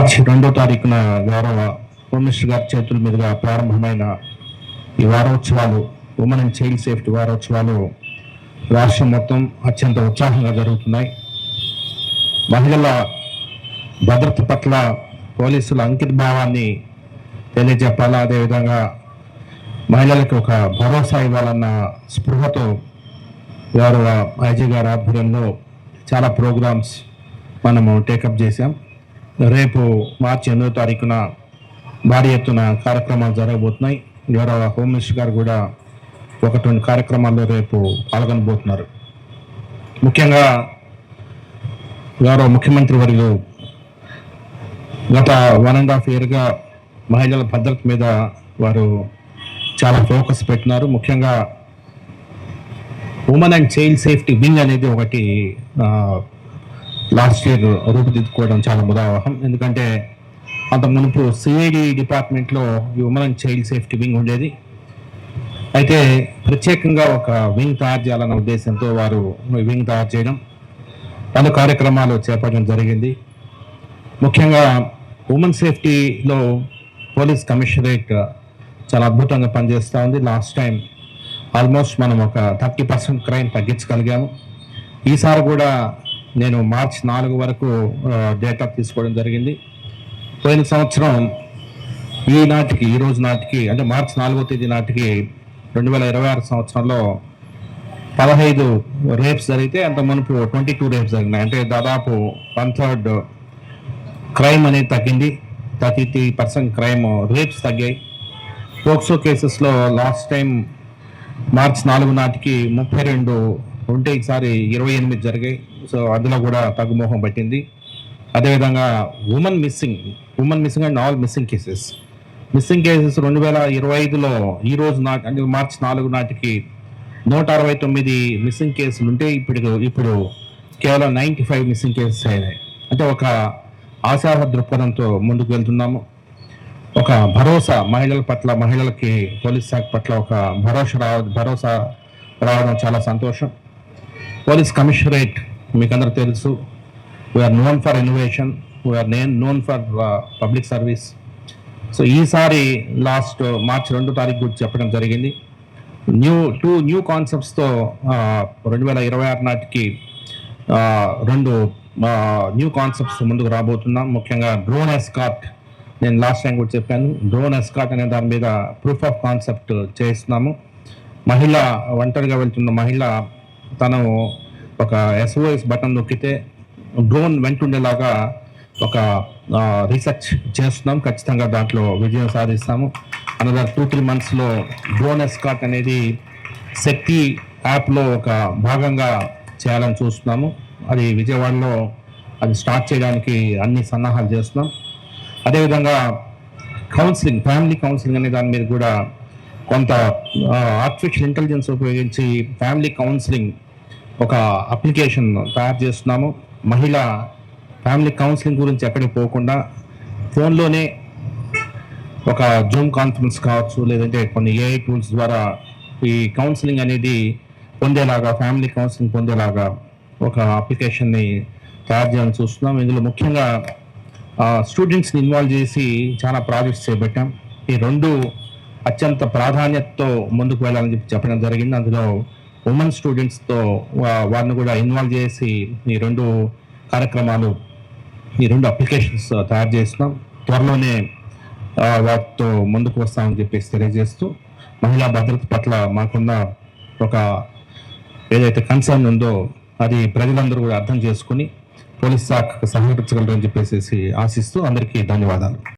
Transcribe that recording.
మార్చి 2వ తారీఖున గౌరవ హోమ్ మినిస్టర్ గారి చేతుల మీదుగా ప్రారంభమైన ఈ వారోత్సవాలు, ఉమెన్ అండ్ చైల్డ్ సేఫ్టీ వారోత్సవాలు రాష్ట్రం మొత్తం అత్యంత ఉత్సాహంగా జరుగుతున్నాయి. మహిళల భద్రత పట్ల పోలీసుల అంకిత భావాన్ని తెలియజెప్పాలా, అదేవిధంగా మహిళలకు ఒక భరోసా ఇవ్వాలన్న స్పృహతో గౌరవ ఐజీ గారి ఆధ్వర్యంలో చాలా ప్రోగ్రామ్స్ మనము టేకప్ చేశాం. రేపు మార్చి 8వ తారీఖున భారీ ఎత్తున కార్యక్రమాలు జరగబోతున్నాయి. గౌరవ హోమ్ మినిస్టర్ గారు కూడా 1-2 కార్యక్రమాల్లో రేపు పాల్గొనబోతున్నారు. ముఖ్యంగా గౌరవ ముఖ్యమంత్రి వర్యులు గత 1.5 yearగా మహిళల భద్రత మీద వారు చాలా ఫోకస్ పెట్టినారు. ముఖ్యంగా women and child safety wing అనేది ఒకటి లాస్ట్ ఇయర్ రూపుదిద్దుకోవడం చాలా ముదావహం. ఎందుకంటే అంత మునుపు సిఐడి డిపార్ట్మెంట్లో ఈ women and child safety wing ఉండేది. అయితే ప్రత్యేకంగా ఒక వింగ్ తయారు చేయాలన్న ఉద్దేశంతో వారు వింగ్ తయారు చేయడం, పలు కార్యక్రమాలు చేపట్టడం జరిగింది. ముఖ్యంగా ఉమెన్ సేఫ్టీలో పోలీస్ కమిషనరేట్ చాలా అద్భుతంగా పనిచేస్తూ ఉంది. లాస్ట్ టైం ఆల్మోస్ట్ మనం ఒక 30% క్రైమ్ తగ్గించగలిగాము. ఈసారి కూడా నేను మార్చి 4 వరకు డేటా తీసుకోవడం జరిగింది. పోయిన సంవత్సరం ఈ రోజు నాటికి అంటే మార్చి 4వ తేదీ నాటికి 2026 సంవత్సరంలో 15 రేప్స్ జరిగితే అంత మునుపు 22 రేప్స్ జరిగినాయి. అంటే దాదాపు 1/3 క్రైమ్ అనేది తగ్గింది. 33% క్రైమ్ రేప్స్ తగ్గాయి. పోక్సో కేసెస్లో లాస్ట్ టైం మార్చి 4 నాటికి 32 ఉంటే ఈసారి 28 జరిగాయి. సో అందులో కూడా తగ్గుమోహం పట్టింది. అదేవిధంగా women missing and all missing cases 2025లో ఈ రోజు అంటే మార్చి 4 నాటికి 169 మిస్సింగ్ కేసులు ఉంటే ఇప్పుడు కేవలం 95 మిస్సింగ్ కేసెస్ అయినాయి. అంటే ఒక ఆశాహ దృక్పథంతో ముందుకు వెళ్తున్నాము. ఒక భరోసా మహిళల పట్ల, మహిళలకి పోలీస్ శాఖ పట్ల ఒక భరోసా రావడం చాలా సంతోషం. పోలీస్ కమిషనరేట్ మీకు అందరూ తెలుసు, we're known for innovation, we're known for public service. So ఈసారి లాస్ట్ మార్చి 2వ తారీఖు గురించి చెప్పడం జరిగింది. న్యూ కాన్సెప్ట్స్తో 2026 నాటికి 2 న్యూ కాన్సెప్ట్స్ ముందుకు రాబోతున్నాం. ముఖ్యంగా డ్రోన్ ఎస్కార్ట్, నేను లాస్ట్ టైం కూడా చెప్పాను. డ్రోన్ ఎస్కార్ట్ అనే దాని మీద ప్రూఫ్ ఆఫ్ కాన్సెప్ట్ చేస్తున్నాము. ఒంటరిగా వెళ్తున్న మహిళ తను ఒక SOS బటన్ నొక్కితే డ్రోన్ వెంటుండేలాగా ఒక రీసెర్చ్ చేస్తున్నాం. ఖచ్చితంగా దాంట్లో విజయం సాధిస్తాము. అనదర్ 2-3 monthsలో డ్రోన్ ఎస్కార్ట్ అనేది శక్తి యాప్లో ఒక భాగంగా చేయాలని చూస్తున్నాము. అది విజయవాడలో అది స్టార్ట్ చేయడానికి అన్ని సన్నాహాలు చేస్తున్నాం. అదేవిధంగా ఫ్యామిలీ కౌన్సిలింగ్ అనే దాని మీద కూడా కొంత ఆర్టిఫిషియల్ ఇంటెలిజెన్స్ ఉపయోగించి ఫ్యామిలీ కౌన్సిలింగ్ ఒక అప్లికేషన్ తయారు చేస్తున్నాము. మహిళ ఫ్యామిలీ కౌన్సిలింగ్ గురించి ఎక్కడికి పోకుండా ఫోన్లోనే ఒక జూమ్ కాన్ఫరెన్స్ కావచ్చు, లేదంటే కొన్ని AI టూల్స్ ద్వారా ఈ కౌన్సిలింగ్ అనేది పొందేలాగా, ఫ్యామిలీ కౌన్సిలింగ్ పొందేలాగా ఒక అప్లికేషన్ని తయారు చేయాలని చూస్తున్నాం. ఇందులో ముఖ్యంగా స్టూడెంట్స్ని ఇన్వాల్వ్ చేసి చాలా ప్రాజెక్ట్స్ చేపట్టాం. ఈ 2 అత్యంత ప్రాధాన్యతతో ముందుకు వెళ్ళాలని చెప్పడం జరిగింది. అందులో ఉమెన్ స్టూడెంట్స్తో వారిని కూడా ఇన్వాల్వ్ చేసి ఈ 2 కార్యక్రమాలు, ఈ 2 అప్లికేషన్స్ తయారు చేస్తున్నాం. త్వరలోనే వాటితో ముందుకు వస్తామని చెప్పేసి తెలియజేస్తూ, మహిళా భద్రత పట్ల మాకున్న ఒక ఏదైతే కన్సర్న్ ఉందో అది ప్రజలందరూ కూడా అర్థం చేసుకుని పోలీస్ శాఖకు సహకరించగలరని చెప్పేసి ఆశిస్తూ అందరికీ ధన్యవాదాలు.